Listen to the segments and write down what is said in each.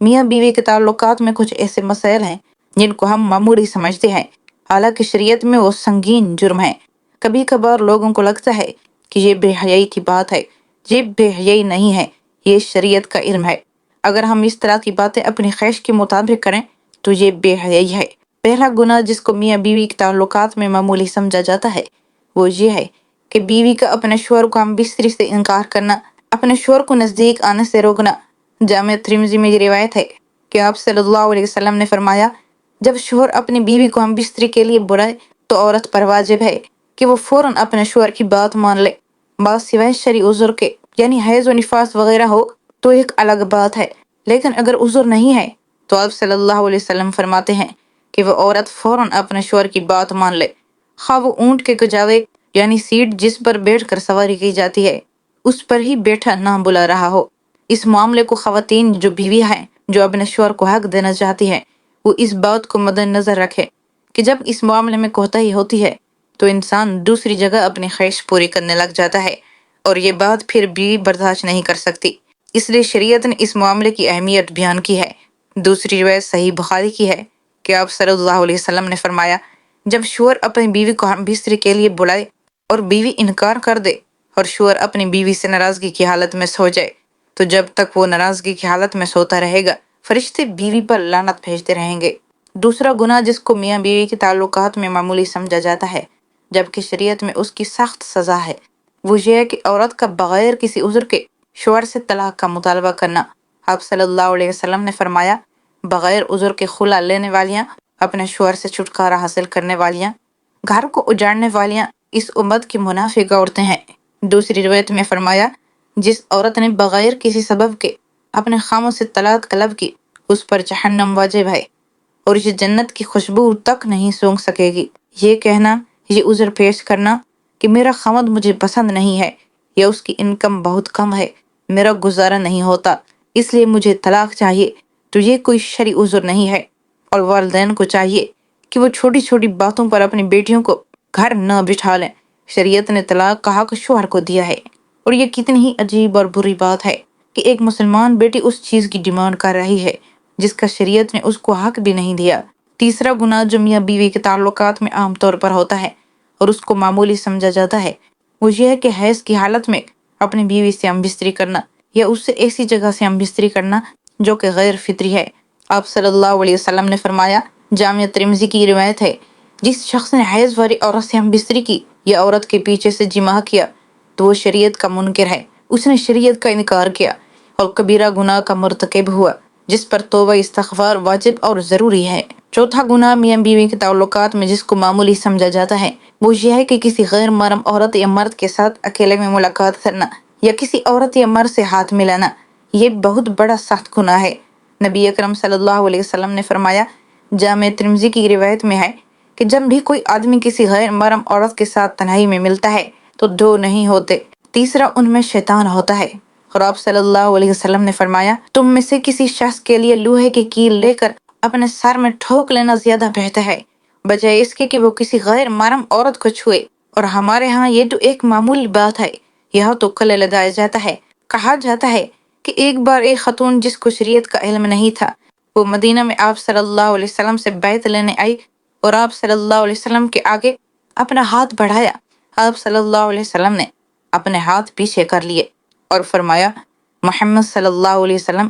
میاں بیوی کے تعلقات میں کچھ ایسے مسائل ہیں جن کو ہم معمولی سمجھتے ہیں، حالانکہ شریعت میں وہ سنگین جرم ہے۔ کبھی کبھار لوگوں کو لگتا ہے کہ یہ بے حیائی کی بات ہے، یہ بے حیائی نہیں ہے، یہ شریعت کا علم ہے۔ اگر ہم اس طرح کی باتیں اپنی خواہش کے مطابق کریں تو یہ بے حیائی ہے۔ پہلا گناہ جس کو میاں بیوی کے تعلقات میں معمولی سمجھا جاتا ہے وہ یہ ہے کہ بیوی کا اپنے شوہر کو ہم بستری سے انکار کرنا، اپنے شوہر کو نزدیک آنے سے روکنا۔ جامع ترمذی میں یہ روایت ہے کہ آپ صلی اللہ علیہ وسلم نے فرمایا، جب شوہر اپنی بیوی کو ہم بستری کے لیے بلائے تو عورت پر واجب ہے کہ وہ فوراً اپنے شوہر کی بات مان لے، بات سوائے شرعی عذر کے، یعنی حیض و نفاس وغیرہ ہو تو ایک الگ بات ہے، لیکن اگر عذر نہیں ہے تو آپ صلی اللہ علیہ وسلم فرماتے ہیں کہ وہ عورت فوراً اپنے شوہر کی بات مان لے، خواہ وہ اونٹ کے کجاوے یعنی سیٹ جس پر بیٹھ کر سواری کی جاتی ہے اس پر ہی بیٹھا نہ بلا رہا ہو۔ اس معاملے کو خواتین جو بیوی ہیں جو اپنے شوہر کو حق دینا چاہتی ہیں وہ اس بات کو مد نظر رکھے کہ جب اس معاملے میں کوتاہی ہوتی ہے تو انسان دوسری جگہ اپنی خواہش پوری کرنے لگ جاتا ہے اور یہ بات پھر بھی برداشت نہیں کر سکتی، اس لیے شریعت نے اس معاملے کی اہمیت بیان کی ہے۔ دوسری روایت صحیح بخاری کی ہے کہ آپ صلی اللہ علیہ وسلم نے فرمایا، جب شوہر اپنی بیوی کو ہم بستری کے لیے بلائے اور بیوی انکار کر دے اور شوہر اپنی بیوی سے ناراضگی کی حالت میں سو جائے تو جب تک وہ ناراضگی کی حالت میں سوتا رہے گا فرشتے بیوی پر لعنت بھیجتے رہیں گے۔ دوسرا گناہ جس کو میاں بیوی کے تعلقات میں معمولی سمجھا جاتا ہے جبکہ شریعت میں اس کی سخت سزا ہے، وہ یہ ہے کہ عورت کا بغیر کسی عذر کے شوہر سے طلاق کا مطالبہ کرنا۔ آپ صلی اللہ علیہ وسلم نے فرمایا، بغیر عذر کے خلع لینے والیاں، اپنے شوہر سے چھٹکارا حاصل کرنے والیاں، گھر کو اجاڑنے والیاں اس امت کی منافق عورتیں ہیں۔ دوسری روایت میں فرمایا، جس عورت نے بغیر کسی سبب کے اپنے خامد سے طلاق طلب کی اس پر جہنم واجب ہے اور یہ جنت کی خوشبو تک نہیں سونگھ سکے گی۔ یہ کہنا، یہ عذر پیش کرنا کہ میرا خامد مجھے پسند نہیں ہے یا اس کی انکم بہت کم ہے، میرا گزارا نہیں ہوتا اس لیے مجھے طلاق چاہیے، تو یہ کوئی شرعی عذر نہیں ہے۔ اور والدین کو چاہیے کہ وہ چھوٹی چھوٹی باتوں پر اپنی بیٹیوں کو گھر نہ بٹھا لیں۔ شریعت نے طلاق کا حق شوہر کو دیا ہے، اور یہ کتنی ہی عجیب اور بری بات ہے کہ ایک مسلمان بیٹی اس چیز کی ڈیمانڈ کر رہی ہے جس کا شریعت نے اس کو حق بھی نہیں دیا۔ تیسرا گناہ جو میاں بیوی کے تعلقات میں عام طور پر ہوتا ہے اور اس کو معمولی سمجھا جاتا ہے وہ یہ ہے کہ حیض کی حالت میں اپنی بیوی سے ہم بستری کرنا یا اس سے ایسی جگہ سے ہم بستری کرنا جو کہ غیر فطری ہے۔ آپ صلی اللہ علیہ وسلم نے فرمایا، جامع ترمذی کی روایت ہے، جس شخص نے حیض والی عورت سے ہم بستری کی یا عورت کے پیچھے سے جماع کیا تو وہ شریعت کا منکر ہے، اس نے شریعت کا انکار کیا اور کبیرہ گناہ کا مرتکب ہوا جس پر توبہ استغفار واجب اور ضروری ہے۔ چوتھا گناہ میاں بیوی کے تعلقات میں جس کو معمولی سمجھا جاتا ہے وہ یہ ہے کہ کسی غیر محرم عورت یا مرد کے ساتھ اکیلے میں ملاقات کرنا یا کسی عورت یا مرد سے ہاتھ ملانا۔ یہ بہت بڑا سخت گناہ ہے۔ نبی اکرم صلی اللہ علیہ وسلم نے فرمایا، جامع ترمذی کی روایت میں ہے کہ جب بھی کوئی آدمی کسی غیر محرم عورت کے ساتھ تنہائی میں ملتا ہے تو دو نہیں ہوتے، تیسرا ان میں شیطان ہوتا ہے۔ اور آپ صلی اللہ علیہ وسلم نے فرمایا، تم میں سے کسی شخص کے لیے لوہے کی کیل لے کر اپنے سر میں ٹھوک لینا زیادہ بہتر ہے بجائے اس کے کہ وہ کسی غیر محرم عورت کو چھوئے۔ اور ہمارے ہاں یہ تو ایک معمولی بات ہے، یہاں تو کلے لگایا جاتا ہے۔ کہا جاتا ہے کہ ایک بار ایک خاتون جس کو شریعت کا علم نہیں تھا وہ مدینہ میں آپ صلی اللہ علیہ وسلم سے بیعت لینے آئی اور آپ صلی اللہ علیہ وسلم کے آگے اپنا ہاتھ بڑھایا۔ آپ صلی اللہ علیہ وسلم نے اپنے ہاتھ پیچھے کر لیے اور فرمایا، محمد صلی اللہ علیہ وسلم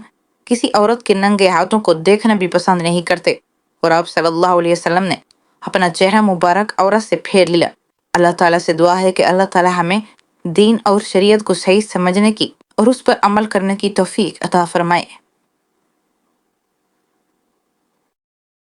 کسی عورت کے ننگے ہاتھوں کو دیکھنا بھی پسند نہیں کرتے، اور آپ صلی اللہ علیہ وسلم نے اپنا چہرہ مبارک عورت سے پھیر لیا۔ اللہ تعالیٰ سے دعا ہے کہ اللہ تعالیٰ ہمیں دین اور شریعت کو صحیح سمجھنے کی اور اس پر عمل کرنے کی توفیق عطا فرمائے۔